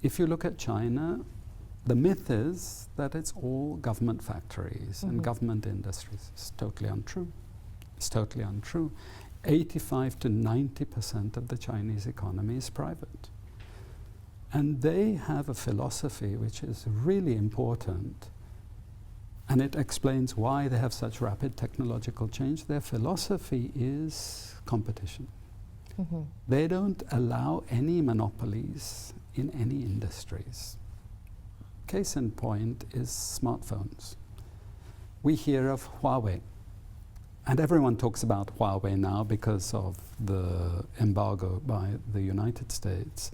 if you look at China, the myth is that it's all government factories and government industries. It's totally untrue. It's totally untrue. 85 to 90% of the Chinese economy is private. And they have a philosophy which is really important, and it explains why they have such rapid technological change. Their philosophy is competition. They don't allow any monopolies in any industries. Case in point is smartphones. We hear of Huawei, and everyone talks about Huawei now because of the embargo by the United States.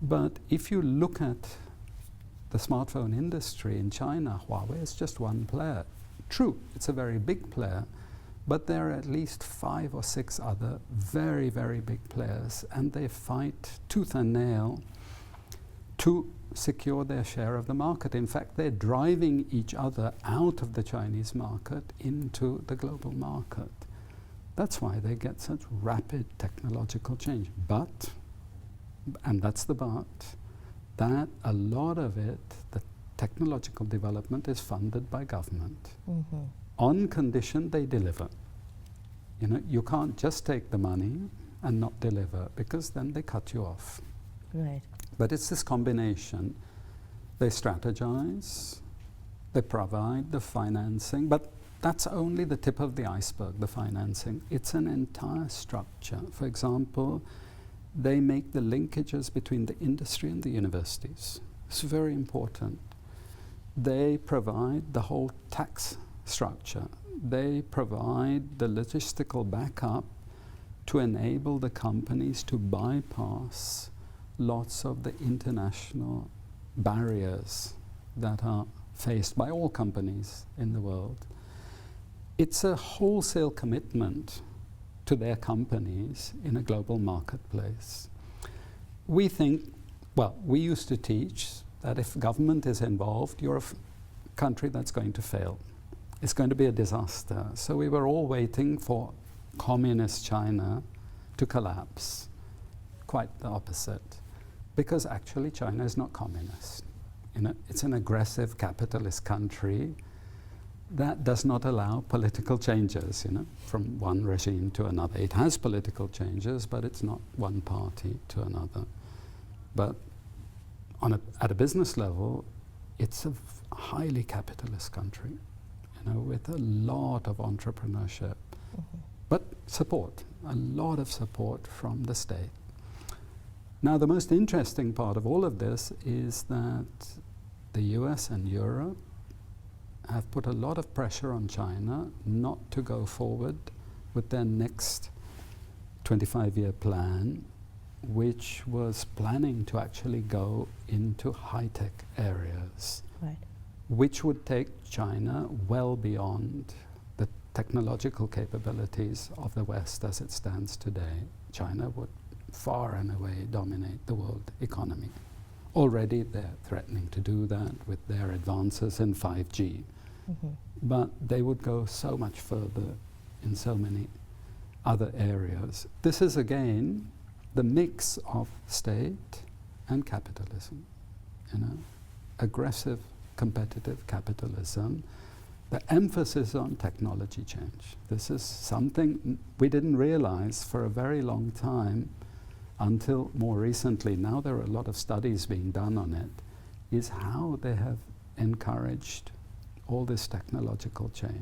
But if you look at the smartphone industry in China, Huawei is just one player. True, it's a very big player, but there are at least 5 or 6 other very, very big players, and they fight tooth and nail to secure their share of the market. In fact, they're driving each other out of the Chinese market into the global market. That's why they get such rapid technological change. But, and that's the but, that a lot of it, the technological development, is funded by government on condition they deliver. You know, you can't just take the money and not deliver, because then they cut you off. Right. But it's this combination. They strategize, they provide the financing, but that's only the tip of the iceberg, the financing. It's an entire structure. For example, they make the linkages between the industry and the universities. It's very important. They provide the whole tax structure. They provide the logistical backup to enable the companies to bypass lots of the international barriers that are faced by all companies in the world. It's a wholesale commitment to their companies in a global marketplace. We think, well, we used to teach that if government is involved, you're a country that's going to fail. It's going to be a disaster. So we were all waiting for communist China to collapse. Quite the opposite. Because actually China is not communist. You know, it's an aggressive capitalist country that does not allow political changes, you know, from one regime to another. It has political changes, but it's not one party to another. But at a business level, it's a highly capitalist country, you know, with a lot of entrepreneurship. But support, a lot of support from the state. Now, the most interesting part of all of this is that the US and Europe have put a lot of pressure on China not to go forward with their next 25-year plan, which was planning to actually go into high-tech areas, which would take China well beyond the technological capabilities of the West as it stands today. China would far and away dominate the world economy. Already they're threatening to do that with their advances in 5G. But they would go so much further in so many other areas. This is again the mix of state and capitalism, you know, aggressive competitive capitalism. The emphasis on technology change. This is something we didn't realize for a very long time until more recently. Now there are a lot of studies being done on it, is how they have encouraged all this technological change.